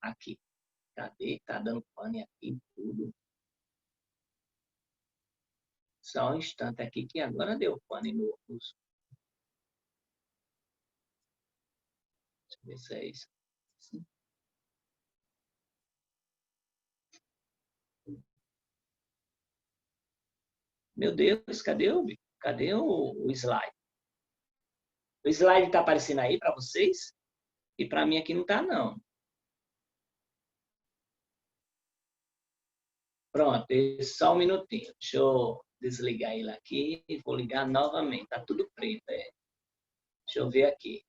Aqui. Cadê? Tá dando pane aqui em tudo. Só um instante aqui que agora deu pane no... Deixa eu ver se é isso. Meu Deus, cadê o slide? O slide está aparecendo aí para vocês? E para mim aqui não está, não. Pronto, só um minutinho. Deixa eu desligar ele aqui e vou ligar novamente. Tá tudo preto, é. Deixa eu ver aqui.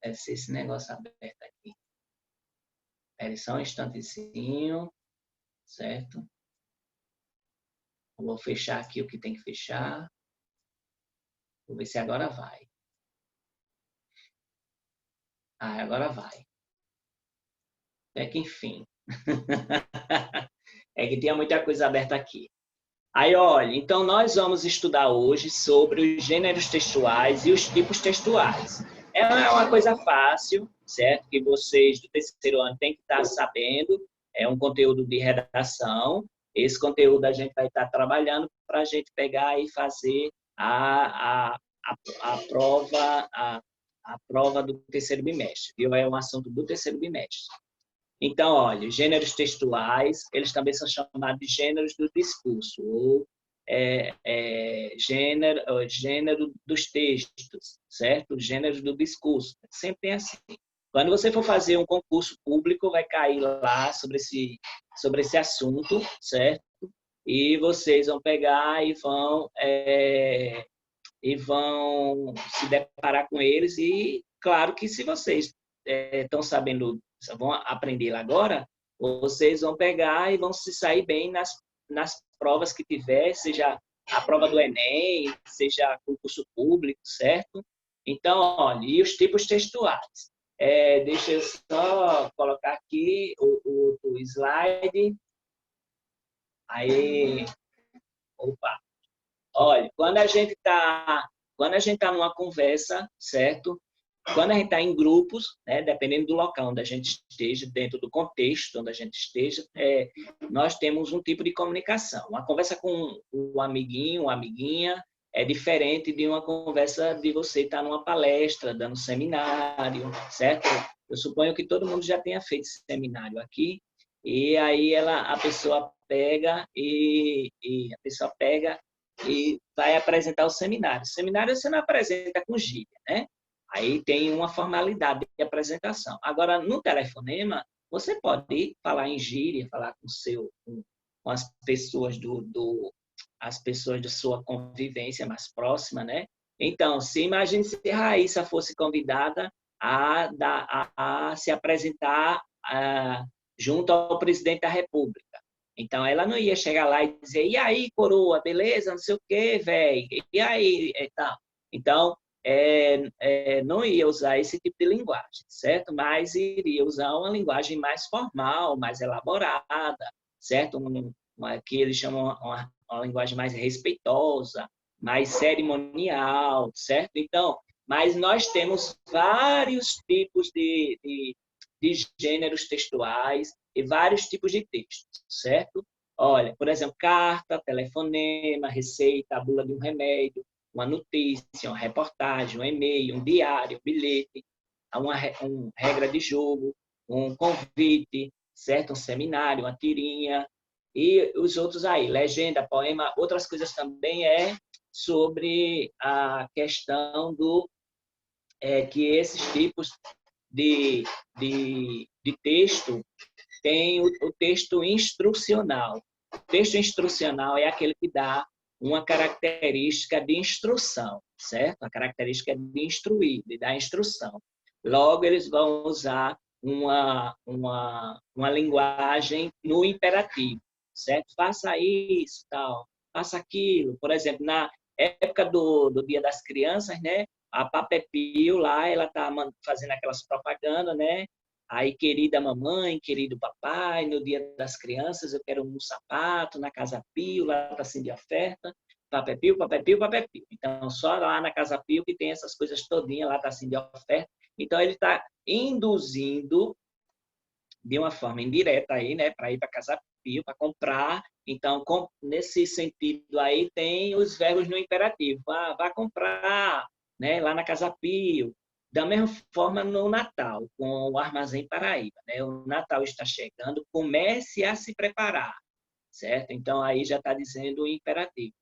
Deve ser esse negócio aberto aqui. Espere só um instantezinho, certo? Eu vou fechar aqui o que tem que fechar. Vou ver se agora vai. Ah, agora vai. É que enfim. É que tinha muita coisa aberta aqui. Aí, olha, então nós vamos estudar hoje sobre os gêneros textuais e os tipos textuais. É uma coisa fácil, certo? Que vocês do terceiro ano têm que estar sabendo. É um conteúdo de redação. Esse conteúdo a gente vai estar trabalhando para a gente pegar e fazer a prova do terceiro bimestre. Viu? É um assunto do terceiro bimestre. Então, olha, gêneros textuais, eles também são chamados de gêneros do discurso, ou gênero dos textos, certo? Gêneros do discurso. Sempre tem assim. Quando você for fazer um concurso público, vai cair lá sobre esse assunto, certo? E vocês vão pegar e vão se deparar com eles. E, claro, que se vocês estão sabendo, vão aprender agora, vocês vão pegar e vão se sair bem nas provas que tiver, seja a prova do Enem, seja concurso público, certo? Então, olha, e os tipos textuais. Deixa eu só colocar aqui o slide. Aí, opa. Olha, quando a gente está numa conversa, certo? Quando a gente está em grupos, né, dependendo do local onde a gente esteja, dentro do contexto onde a gente esteja, nós temos um tipo de comunicação. Uma conversa com um amiguinho, uma amiguinha, é diferente de uma conversa de você estar numa palestra, dando seminário, certo? Eu suponho que todo mundo já tenha feito seminário aqui, e aí a pessoa pega e vai apresentar o seminário. O seminário você não apresenta com gíria, né? Aí tem uma formalidade de apresentação. Agora, no telefonema, você pode falar em gíria, falar com as pessoas as pessoas da sua convivência mais próxima, né? Então, imagine se a Raíssa fosse convidada a se apresentar junto ao presidente da República. Então, ela não ia chegar lá e dizer, e aí, coroa, beleza? Não sei o quê, velho. E aí? Então, não ia usar esse tipo de linguagem, certo? Mas iria usar uma linguagem mais formal, mais elaborada, certo? Que eles chamam uma linguagem mais respeitosa, mais cerimonial, certo? Então, mas nós temos vários tipos de gêneros textuais e vários tipos de textos, certo? Olha, por exemplo, carta, telefonema, receita, a bula de um remédio, uma notícia, uma reportagem, um e-mail, um diário, um bilhete, uma regra de jogo, um convite, certo? Um seminário, uma tirinha, e os outros aí, legenda, poema, outras coisas também sobre a questão que esses tipos de texto tem o texto instrucional. O texto instrucional é aquele que dá uma característica de instrução, certo? A característica de instruir, de dar instrução. Logo, eles vão usar uma linguagem no imperativo, certo? Faça isso, tal, faça aquilo. Por exemplo, na época do Dia das Crianças, né? A Papepio lá, ela tá fazendo aquelas propagandas, né? Aí, querida mamãe, querido papai, no Dia das Crianças eu quero um sapato na Casa Pio, lá está assim de oferta, Papepio, Papepio, Papepio. Então, só lá na Casa Pio que tem essas coisas todinhas, lá está assim de oferta. Então, ele está induzindo de uma forma indireta aí, né, para ir para Casa Pio, para comprar. Então, nesse sentido aí, tem os verbos no imperativo. Vá comprar, né, lá na Casa Pio. Da mesma forma no Natal, com o Armazém Paraíba, né? O Natal está chegando, comece a se preparar, certo? Então, aí já está dizendo o imperativo.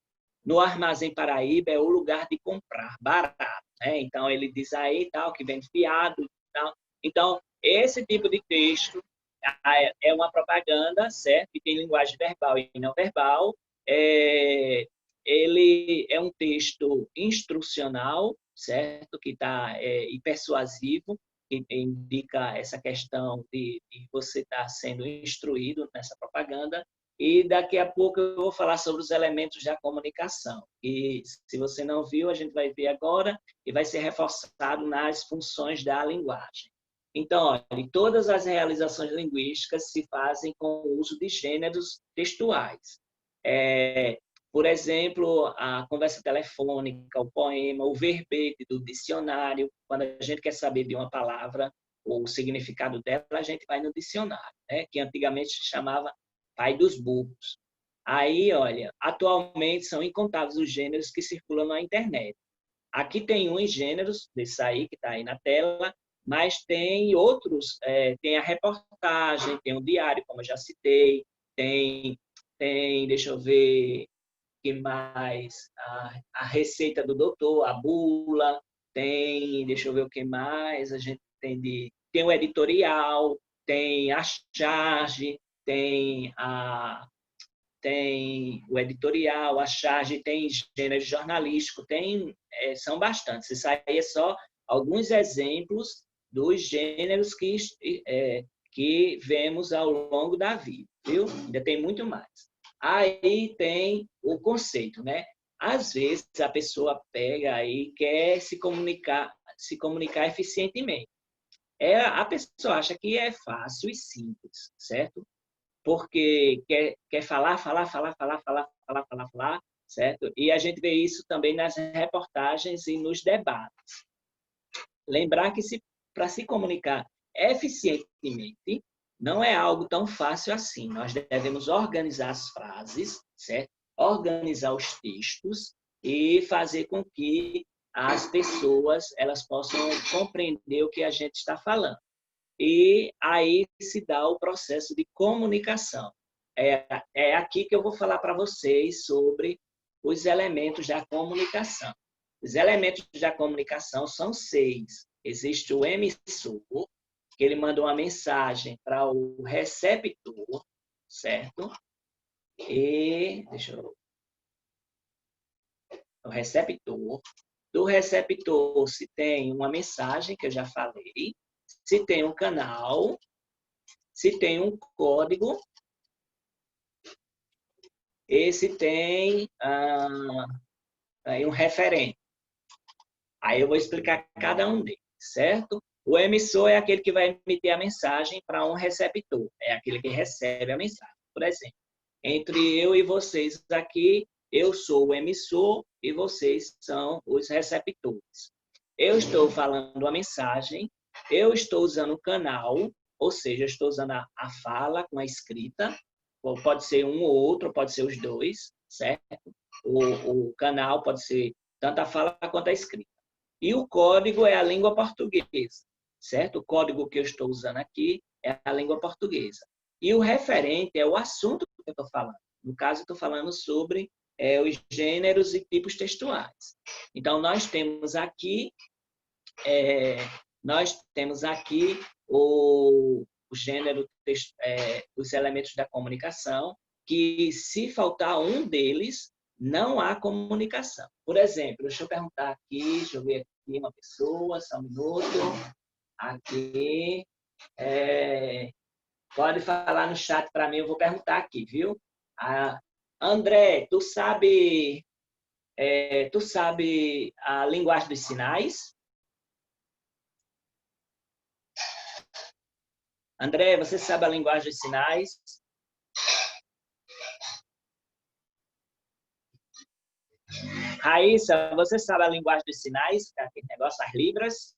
No Armazém Paraíba é o lugar de comprar, barato, né? Então, ele diz aí, tal, que vem fiado, tal. Então, esse tipo de texto é uma propaganda, certo? Que tem linguagem verbal e não verbal. Ele é um texto instrucional, certo? Que e persuasivo, que indica essa questão de você estar sendo instruído nessa propaganda. E daqui a pouco eu vou falar sobre os elementos da comunicação. E se você não viu, a gente vai ver agora e vai ser reforçado nas funções da linguagem. Então, olha, todas as realizações linguísticas se fazem com o uso de gêneros textuais. Por exemplo, a conversa telefônica, o poema, o verbete do dicionário. Quando a gente quer saber de uma palavra ou o significado dela, a gente vai no dicionário, né? Que antigamente se chamava pai dos burros. Aí, olha, atualmente são incontáveis os gêneros que circulam na internet. Aqui tem uns gêneros, desse aí que está aí na tela, mas tem outros, tem a reportagem, tem o diário, como eu já citei, deixa eu ver, que mais? A receita do doutor, a bula, deixa eu ver o que mais, a gente tem o editorial, tem a charge, tem o editorial, a charge, tem gênero jornalístico, são bastantes. Isso aí é só alguns exemplos dos gêneros que vemos ao longo da vida, viu? Ainda tem muito mais. Aí tem o conceito, né? Às vezes a pessoa pega aí e quer se comunicar eficientemente. A pessoa acha que é fácil e simples, certo? Porque quer falar, certo? E a gente vê isso também nas reportagens e nos debates. Lembrar que para se comunicar eficientemente não é algo tão fácil assim. Nós devemos organizar as frases, certo? Organizar os textos e fazer com que as pessoas elas possam compreender o que a gente está falando. E aí se dá o processo de comunicação. É aqui que eu vou falar para vocês sobre os elementos da comunicação. Os elementos da comunicação são 6. Existe o emissor, que ele manda uma mensagem para o receptor, certo? O receptor. Do receptor se tem uma mensagem, que eu já falei, se tem um canal, se tem um código, e se tem aí um referente. Aí eu vou explicar cada um deles, certo? O emissor é aquele que vai emitir a mensagem para um receptor. É aquele que recebe a mensagem. Por exemplo, entre eu e vocês aqui, eu sou o emissor e vocês são os receptores. Eu estou falando a mensagem, eu estou usando o canal, ou seja, eu estou usando a fala com a escrita, ou pode ser um ou outro, pode ser os dois, certo? O canal pode ser tanto a fala quanto a escrita. E o código é a língua portuguesa, certo? O código que eu estou usando aqui é a língua portuguesa. E o referente é o assunto que eu estou falando. No caso, eu estou falando sobre os gêneros e tipos textuais. Então, nós temos aqui o gênero, os elementos da comunicação, que se faltar um deles, não há comunicação. Por exemplo, deixa eu perguntar aqui, deixa eu ver aqui uma pessoa, só um minuto. Aqui. Pode falar no chat para mim, eu vou perguntar aqui, viu? André, tu sabe a linguagem dos sinais? André, você sabe a linguagem dos sinais? Raíssa, você sabe a linguagem dos sinais? Aquele negócio, as libras?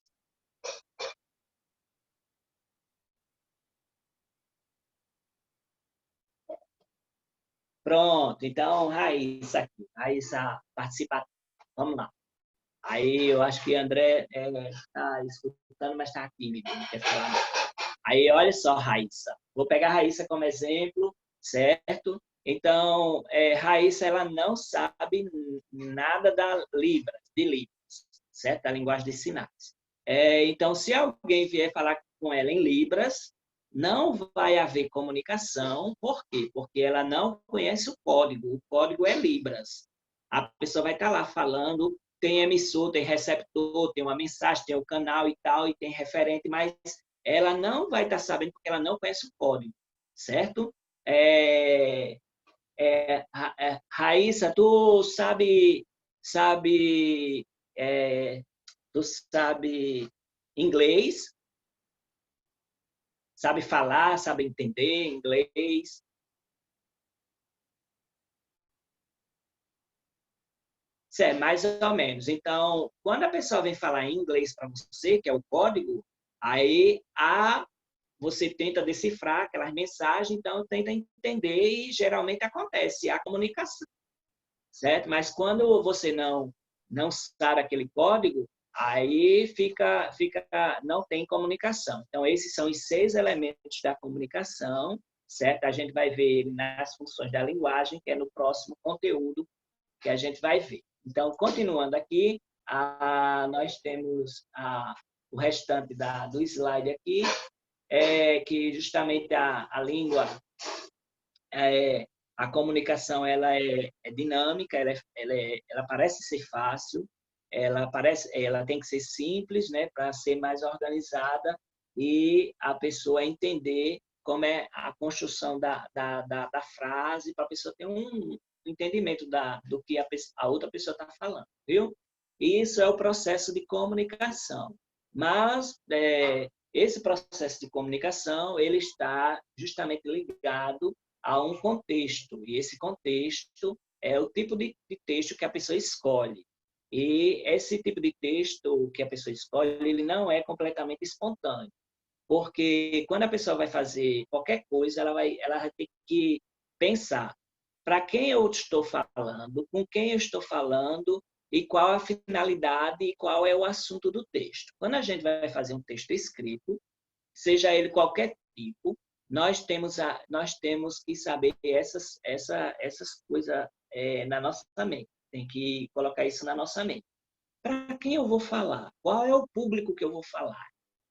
Pronto, então, Raíssa aqui. Raíssa participa. Vamos lá. Aí eu acho que André está escutando, mas está tímido, não quer falar. Aí, olha só, Raíssa. Vou pegar a Raíssa como exemplo, certo? Então, Raíssa, ela não sabe nada de Libras, certo? Da linguagem de sinais. Então, se alguém vier falar com ela em Libras, não vai haver comunicação. Por quê? Porque ela não conhece o código. O código é Libras. A pessoa vai estar lá falando, tem emissor, tem receptor, tem uma mensagem, tem o canal e tal, e tem referente, mas ela não vai estar sabendo porque ela não conhece o código, certo? É, Raíssa, sabe, é, tu sabe inglês? Sabe falar, sabe entender inglês? Mais ou menos. Então, quando a pessoa vem falar em inglês para você, que é o código, aí você tenta decifrar aquelas mensagens, então tenta entender e geralmente acontece a comunicação, certo? Mas quando você não sabe aquele código, aí não tem comunicação. Então esses são os 6 elementos da comunicação, certo? A gente vai ver ele nas funções da linguagem, que é no próximo conteúdo que a gente vai ver. Então, continuando aqui, nós temos o restante do slide aqui, que justamente a língua, é, a comunicação ela é dinâmica, ela parece ser fácil, ela tem que ser simples, né, para ser mais organizada e a pessoa entender como é a construção da frase, para a pessoa ter um entendimento do que a outra pessoa está falando, viu? Isso é o processo de comunicação. Mas esse processo de comunicação ele está justamente ligado a um contexto, e esse contexto é o tipo de texto que a pessoa escolhe. E esse tipo de texto que a pessoa escolhe, ele não é completamente espontâneo, porque quando a pessoa vai fazer qualquer coisa, ela vai ter que pensar para quem eu estou falando, com quem eu estou falando e qual a finalidade e qual é o assunto do texto. Quando a gente vai fazer um texto escrito, seja ele qualquer tipo, nós temos que saber essas coisas na nossa mente. Tem que colocar isso na nossa mente. Para quem eu vou falar? Qual é o público que eu vou falar?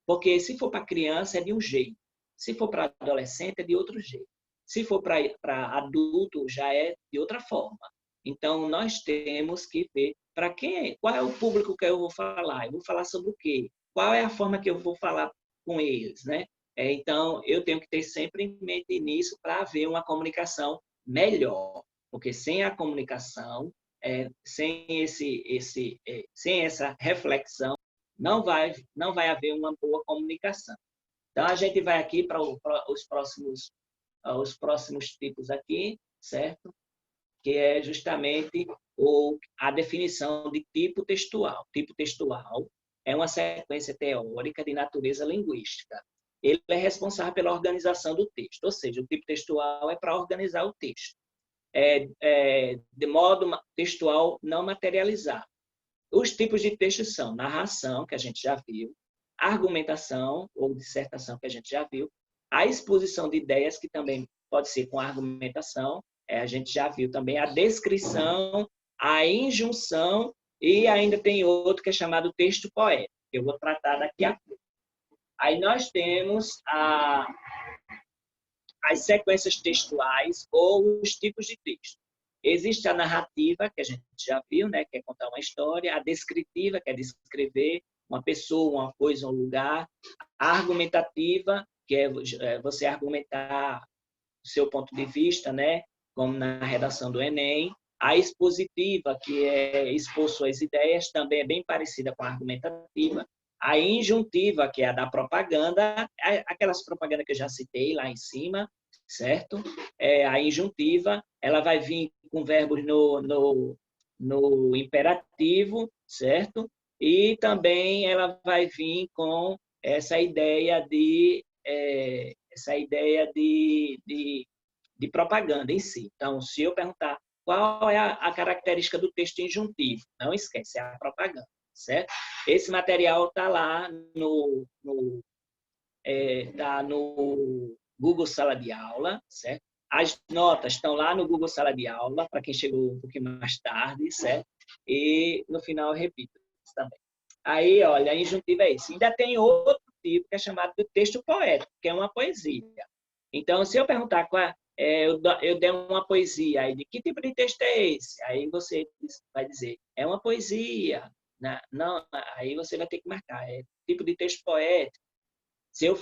Porque se for para criança é de um jeito, se for para adolescente é de outro jeito, se for para adulto já é de outra forma. Então nós temos que ver para quem, qual é o público que eu vou falar. Eu vou falar sobre o quê? Qual é a forma que eu vou falar com eles, né? Então eu tenho que ter sempre em mente nisso para haver uma comunicação melhor, porque sem a comunicação, sem essa reflexão não vai haver uma boa comunicação. Então, a gente vai aqui para os próximos tipos aqui, certo? Que é justamente a definição de tipo textual. Tipo textual é uma sequência teórica de natureza linguística. Ele é responsável pela organização do texto, ou seja, o tipo textual é para organizar o texto, de modo textual não materializado. Os tipos de texto são narração, que a gente já viu, argumentação ou dissertação, que a gente já viu, a exposição de ideias, que também pode ser com argumentação, a gente já viu também, a descrição, a injunção e ainda tem outro que é chamado texto poético, que eu vou tratar daqui a pouco. Aí nós temos as sequências textuais ou os tipos de texto. Existe a narrativa, que a gente já viu, né, que é contar uma história, a descritiva, que é descrever uma pessoa, uma coisa, um lugar, a argumentativa, que é você argumentar o seu ponto de vista, né, como na redação do Enem, a expositiva, que é expor suas ideias, também é bem parecida com a argumentativa, a injuntiva, que é a da propaganda, aquelas propagandas que eu já citei lá em cima, certo? A injuntiva, ela vai vir com verbos no imperativo, certo? E também ela vai vir com essa ideia de de propaganda em si. Então, se eu perguntar qual é a característica do texto injuntivo, não esquece, é a propaganda, certo? Esse material está lá tá no Google Sala de Aula, certo? As notas estão lá no Google Sala de Aula, para quem chegou um pouquinho mais tarde, certo? E no final eu repito isso também. Aí, olha, a injuntiva é isso. Ainda tem outro tipo que é chamado de texto poético, que é uma poesia. Então, se eu perguntar eu der uma poesia, aí de que tipo de texto é esse? Aí você vai dizer, é uma poesia. Não, aí você vai ter que marcar, é tipo de texto poético. Se eu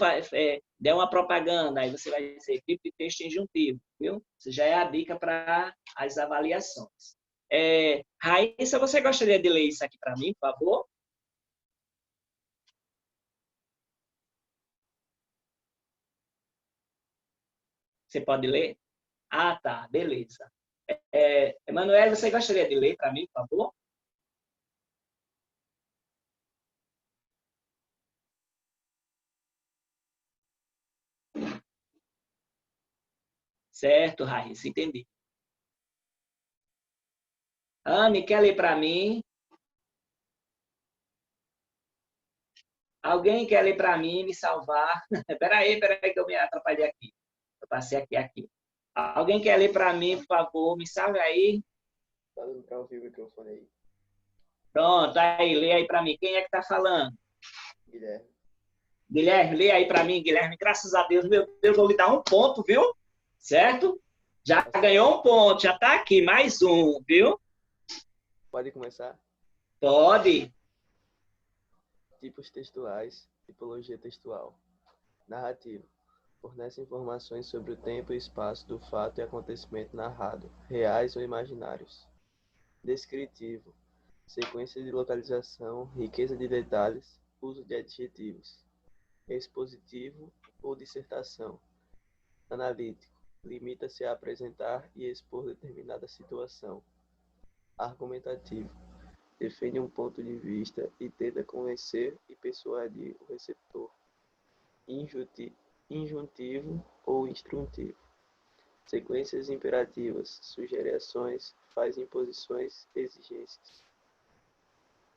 der uma propaganda, aí você vai dizer tipo de texto injuntivo, viu? Isso já é a dica para as avaliações. Raíssa, você gostaria de ler isso aqui para mim, por favor? Você pode ler? Ah, tá, beleza. Emanuel, você gostaria de ler para mim, por favor? Certo, Raíssa, entendi. Anne, quer ler para mim? Alguém quer ler para mim, me salvar? Espera aí que eu me atrapalhei aqui. Eu passei aqui. Alguém quer ler para mim, por favor? Me salve aí. Tá dando para ouvir o microfone aí. Pronto, aí, lê aí para mim. Quem é que está falando? Guilherme. Guilherme, lê aí para mim, Guilherme. Graças a Deus, meu Deus, vou lhe dar um ponto, viu? Certo? Já ganhou um ponto, já está aqui, mais um, viu? Pode começar? Pode. Tipos textuais, tipologia textual. Narrativo. Fornece informações sobre o tempo e espaço do fato e acontecimento narrado, reais ou imaginários. Descritivo. Sequência de localização, riqueza de detalhes, uso de adjetivos. Expositivo ou dissertação. Analítico. Limita-se a apresentar e expor determinada situação. Argumentativo. Defende um ponto de vista e tenta convencer e persuadir o receptor. Injuntivo ou instrutivo. Sequências imperativas, sugere ações, faz imposições, exigências.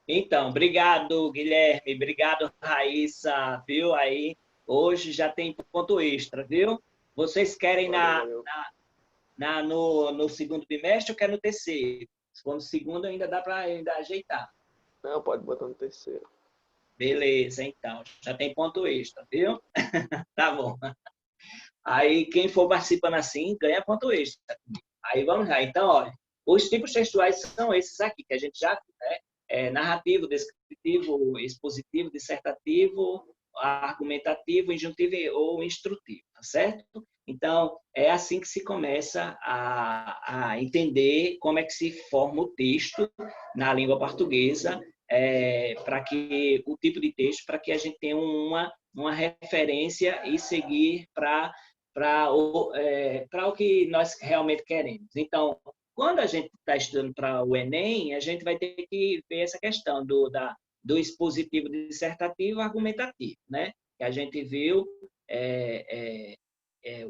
Então, obrigado, Guilherme. Obrigado, Raíssa. Viu aí? Hoje já tem ponto extra, viu? Vocês querem Valeu. no segundo bimestre ou querem no terceiro? Se for no segundo, ainda dá para ainda ajeitar. Não, pode botar no terceiro. Beleza, então. Já tem ponto extra, viu? Tá bom. Aí, quem for participando assim, ganha ponto extra. Aí, vamos lá. Então, olha, os tipos textuais são esses aqui, que a gente já viu, né? Narrativo, descritivo, expositivo, dissertativo, argumentativo, injuntivo ou instrutivo, tá certo? Então, é assim que se começa a entender como é que se forma o texto na língua portuguesa, para que o tipo de texto, para que a gente tenha uma referência e seguir para o que nós realmente queremos. Então, quando a gente está estudando para o Enem, a gente vai ter que ver essa questão do expositivo dissertativo e argumentativo, né? Que a gente viu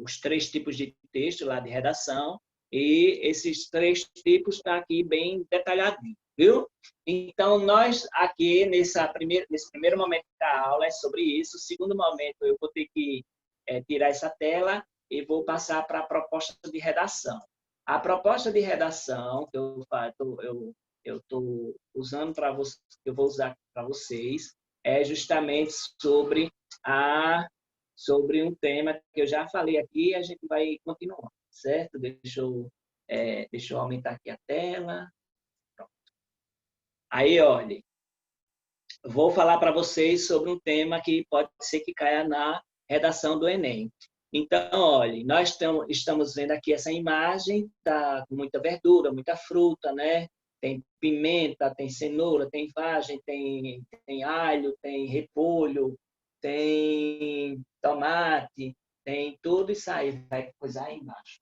os 3 tipos de texto lá de redação, e esses 3 tipos estão aqui bem detalhadinhos, viu? Então, nós aqui, nesse primeiro momento da aula, é sobre isso. O segundo momento, eu vou ter que tirar essa tela e vou passar para a proposta de redação. A proposta de redação que eu estou usando para vocês, que eu vou usar para vocês, é justamente sobre um tema que eu já falei aqui e a gente vai continuar, certo? Deixa eu aumentar aqui a tela. Pronto. Aí, olha, vou falar para vocês sobre um tema que pode ser que caia na redação do Enem. Então, olha, nós estamos vendo aqui essa imagem, tá com muita verdura, muita fruta, né? Tem pimenta, tem cenoura, tem vagem, tem alho, tem repolho, tem tomate, tem tudo isso aí, vai coisar aí embaixo.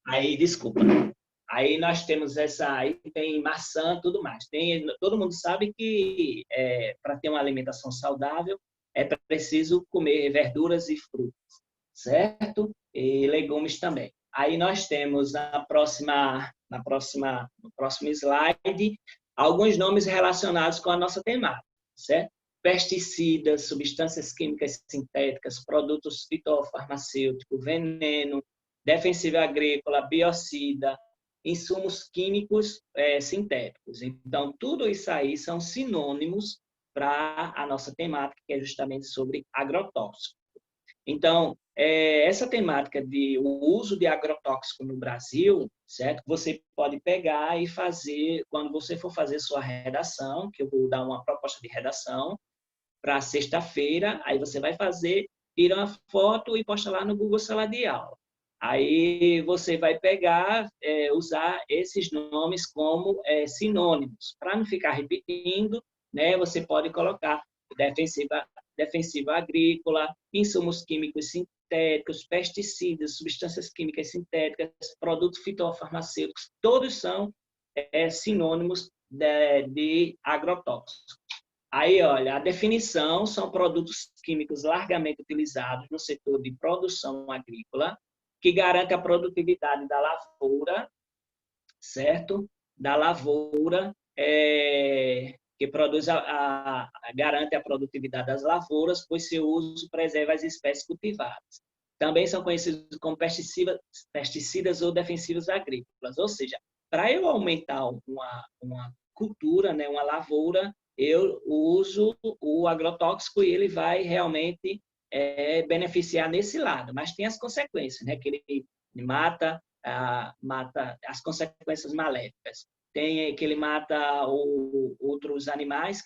Aí, desculpa. Aí nós temos aí tem maçã, tudo mais. Todo mundo sabe que para ter uma alimentação saudável é preciso comer verduras e frutas, certo? E legumes também. Aí nós temos no próximo slide alguns nomes relacionados com a nossa temática, certo? Pesticidas, substâncias químicas sintéticas, produtos fitofarmacêuticos, veneno, defensivo agrícola, biocida, insumos químicos sintéticos. Então, tudo isso aí são sinônimos para a nossa temática, que é justamente sobre agrotóxico. Então, essa temática de o uso de agrotóxico no Brasil, certo? Você pode pegar e fazer, quando você for fazer sua redação, que eu vou dar uma proposta de redação para sexta-feira, aí você vai fazer, tira uma foto e posta lá no Google Sala de Aula. Aí você vai pegar, usar esses nomes como sinônimos. Para não ficar repetindo, né, você pode colocar defensiva agrícola, insumos químicos sintéticos, pesticidas, substâncias químicas sintéticas, produtos fitofarmacêuticos, todos são sinônimos de agrotóxicos. Aí, olha, a definição são produtos químicos largamente utilizados no setor de produção agrícola, que garante a produtividade da lavoura, certo? Da lavoura, que produz garante a produtividade das lavouras, pois seu uso preserva as espécies cultivadas. Também são conhecidos como pesticidas ou defensivos agrícolas, ou seja, para eu aumentar uma cultura, né, uma lavoura, eu uso o agrotóxico e ele vai realmente beneficiar nesse lado, mas tem as consequências, né, que ele mata as consequências maléficas. Tem que ele mata outros animais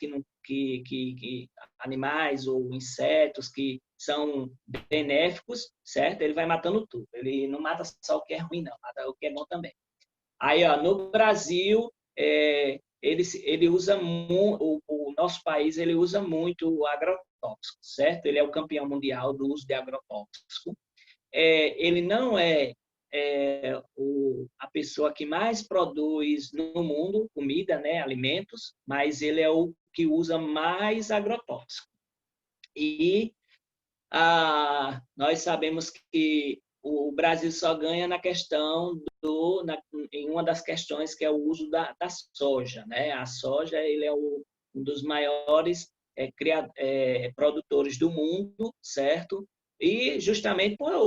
animais ou insetos que são benéficos, certo? Ele vai matando tudo. Ele não mata só o que é ruim, não, mata o que é bom também. Aí, ó, no Brasil, ele usa o nosso país ele usa muito o agrotóxico, certo? Ele é o campeão mundial do uso de agrotóxico. Ele não é a pessoa que mais produz no mundo comida, né, alimentos, mas ele é o que usa mais agrotóxico. E nós sabemos que o Brasil só ganha na questão em uma das questões que é o uso da soja, né? A soja ele é um dos maiores produtores do mundo, certo? E justamente por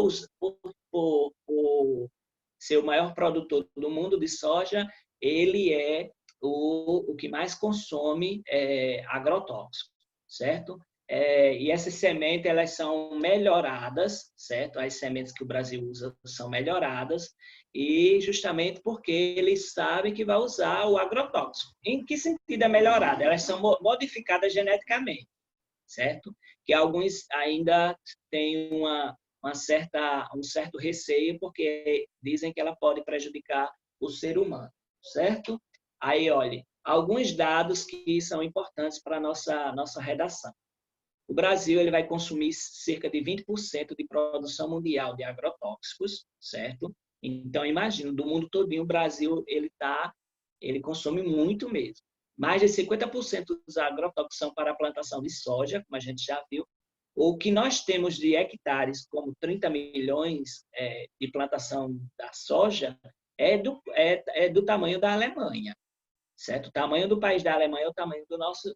ser o maior produtor do mundo de soja, ele é o que mais consome agrotóxico, certo? E essas sementes elas são melhoradas, certo? As sementes que o Brasil usa são melhoradas e justamente porque eles sabem que vai usar o agrotóxico. Em que sentido é melhorada? Elas são modificadas geneticamente, certo? Que alguns ainda têm um certo receio porque dizem que ela pode prejudicar o ser humano, certo? Aí, olha, alguns dados que são importantes para a nossa redação. O Brasil ele vai consumir cerca de 20% de produção mundial de agrotóxicos, certo? Então, imagina, do mundo todinho, o Brasil ele consome muito mesmo. Mais de 50% dos agrotóxicos são para a plantação de soja, como a gente já viu. O que nós temos de hectares, como 30 milhões de plantação da soja, é do tamanho da Alemanha, certo? O tamanho do país da Alemanha é o tamanho da nossa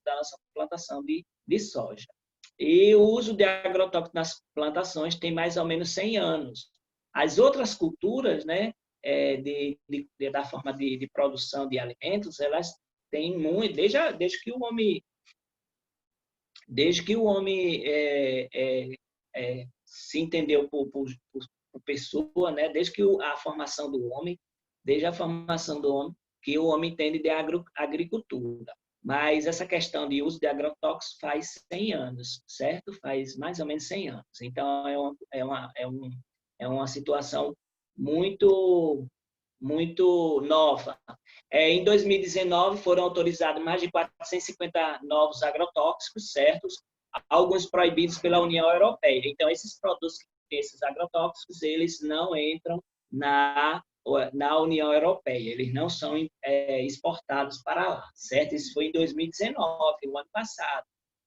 plantação de soja. E o uso de agrotóxicos nas plantações tem mais ou menos 100 anos. As outras culturas, né, da forma de produção de alimentos, elas têm muito, desde que o homem se entendeu por pessoa, né, desde a formação do homem, que o homem entende de agricultura. Mas essa questão de uso de agrotóxicos faz 100 anos, certo? Faz mais ou menos 100 anos. Então, é uma situação muito, muito nova. Em 2019, foram autorizados mais de 450 novos agrotóxicos, certos? Alguns proibidos pela União Europeia. Então, esses produtos que têm esses agrotóxicos, eles não entram na União Europeia. Eles não são exportados para lá, certo? Isso foi em 2019, o ano passado.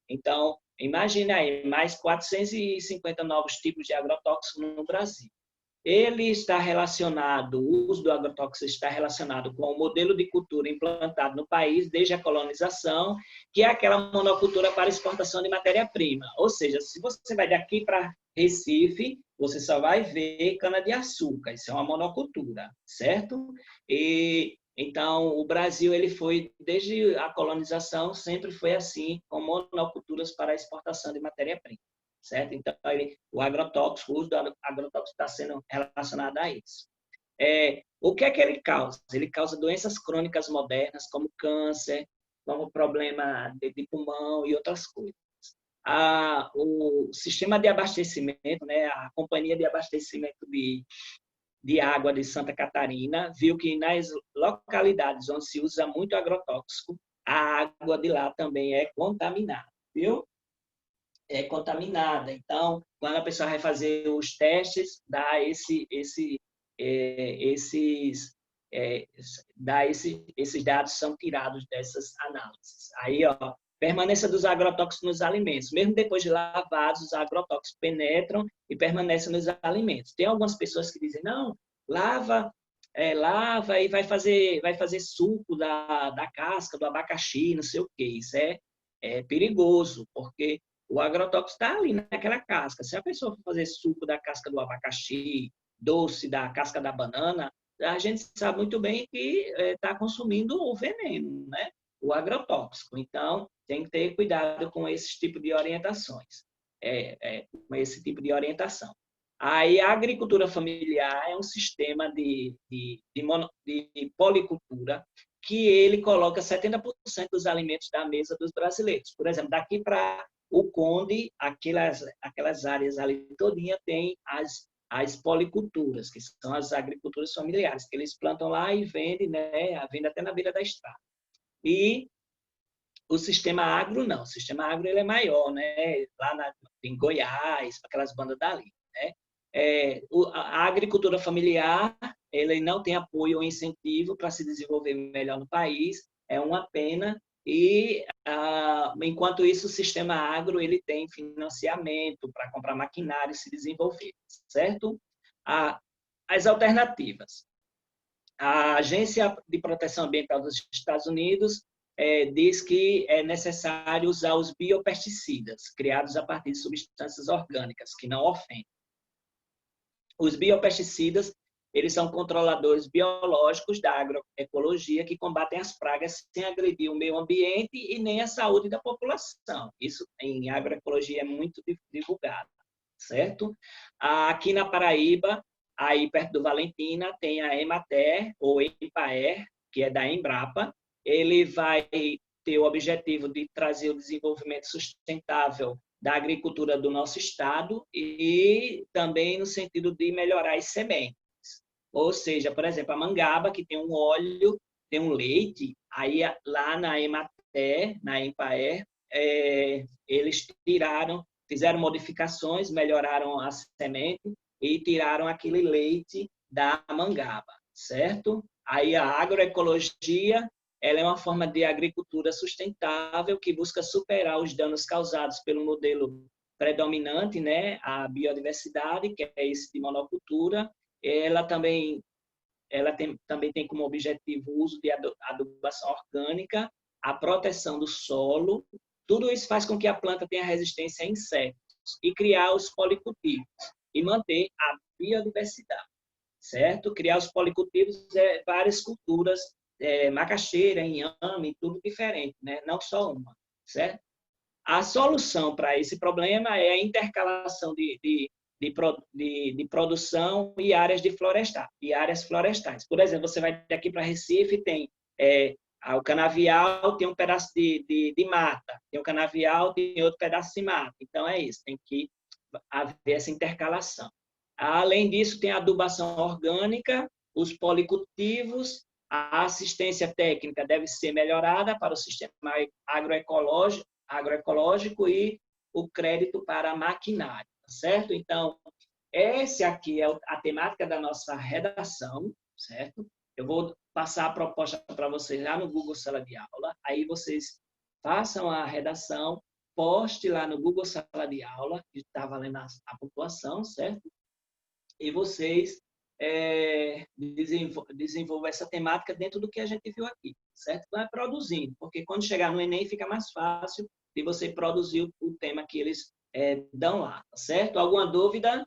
Então, imagine aí, mais 450 novos tipos de agrotóxicos no Brasil. Ele está relacionado, o uso do agrotóxico está relacionado com o modelo de cultura implantado no país desde a colonização, que é aquela monocultura para exportação de matéria-prima. Ou seja, se você vai daqui para Recife, você só vai ver cana-de-açúcar. Isso é uma monocultura, certo? Então, o Brasil, ele foi, desde a colonização, sempre foi assim, com monoculturas para exportação de matéria-prima, certo? Então, o agrotóxico, o uso do agrotóxico está sendo relacionado a isso. O que é que ele causa? Ele causa doenças crônicas modernas, como câncer, como problema de pulmão e outras coisas. O sistema de abastecimento, né, a Companhia de Abastecimento de Água de Santa Catarina, viu que nas localidades onde se usa muito agrotóxico, a água de lá também é contaminada, viu? É contaminada. Então, quando a pessoa vai fazer os testes, esses dados são tirados dessas análises. Aí, ó, permanência dos agrotóxicos nos alimentos. Mesmo depois de lavados, os agrotóxicos penetram e permanecem nos alimentos. Tem algumas pessoas que dizem, não, lava e vai fazer suco da casca do abacaxi, não sei o quê. Isso é perigoso, porque o agrotóxico está ali naquela casca. Se a pessoa for fazer suco da casca do abacaxi, doce da casca da banana, a gente sabe muito bem que está consumindo o veneno, né? O agrotóxico. Então, tem que ter cuidado com esse tipo de orientações, com esse tipo de orientação. Aí, a agricultura familiar é um sistema de policultura que ele coloca 70% dos alimentos da mesa dos brasileiros. Por exemplo, daqui para o Conde, aquelas áreas ali todinha tem as policulturas, que são as agriculturas familiares, que eles plantam lá e vendem, né? Vendem até na beira da estrada. E o sistema agro, não. O sistema agro ele é maior, né? Lá em Goiás, aquelas bandas dali, né? A agricultura familiar, ele não tem apoio ou incentivo para se desenvolver melhor no país, é uma pena. E, enquanto isso, o sistema agro ele tem financiamento para comprar maquinário e se desenvolver, certo? As alternativas. A Agência de Proteção Ambiental dos Estados Unidos diz que é necessário usar os biopesticidas, criados a partir de substâncias orgânicas, que não ofendem. Os biopesticidas, eles são controladores biológicos da agroecologia que combatem as pragas sem agredir o meio ambiente e nem a saúde da população. Isso em agroecologia é muito divulgado, certo? Aqui na Paraíba, aí perto do Valentina, tem a Emater, ou Empaer, que é da Embrapa. Ele vai ter o objetivo de trazer o desenvolvimento sustentável da agricultura do nosso estado e também no sentido de melhorar as sementes. Ou seja, por exemplo, a mangaba, que tem um óleo, tem um leite, aí lá na Emater, na Empaer, eles fizeram modificações, melhoraram a semente e tiraram aquele leite da mangaba, certo? Aí a agroecologia, ela é uma forma de agricultura sustentável que busca superar os danos causados pelo modelo predominante, né, a biodiversidade, que é esse de monocultura. Ela também tem como objetivo o uso de adubação orgânica, a proteção do solo. Tudo isso faz com que a planta tenha resistência a insetos e criar os policultivos e manter a biodiversidade, certo? Criar os policultivos várias culturas, macaxeira, inhame, tudo diferente, né? Não só uma, certo? A solução para esse problema é a intercalação de produção e áreas florestais. Por exemplo, você vai daqui para Recife, tem o canavial, tem um pedaço de mata, tem o canavial, tem outro pedaço de mata. Então, é isso, tem que haver essa intercalação. Além disso, tem a adubação orgânica, os policultivos, a assistência técnica deve ser melhorada para o sistema agroecológico e o crédito para maquinário, certo? Então, essa aqui é a temática da nossa redação. certo? Eu vou passar a proposta para vocês lá no Google Sala de Aula, aí vocês façam a redação, poste lá no Google Sala de Aula, que está valendo a pontuação, certo? E vocês desenvolvam essa temática dentro do que a gente viu aqui, certo? Vai produzindo, porque quando chegar no Enem fica mais fácil de você produzir o tema que eles dão lá, certo? Alguma dúvida?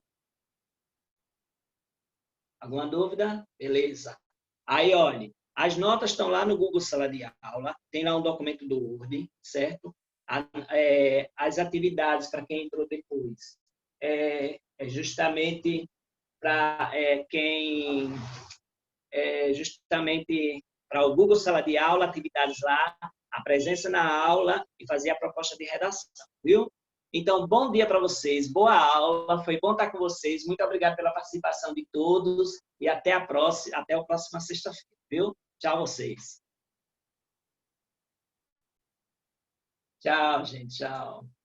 Alguma dúvida? Beleza. Aí, olha, as notas estão lá no Google Sala de Aula, tem lá um documento do Word, certo? As atividades, para quem entrou depois, justamente para justamente para o Google Sala de Aula, atividades lá, a presença na aula e fazer a proposta de redação, viu? Então, bom dia para vocês, boa aula, foi bom estar com vocês, muito obrigado pela participação de todos e até a próxima sexta-feira, viu? Tchau vocês. Tchau, gente, tchau.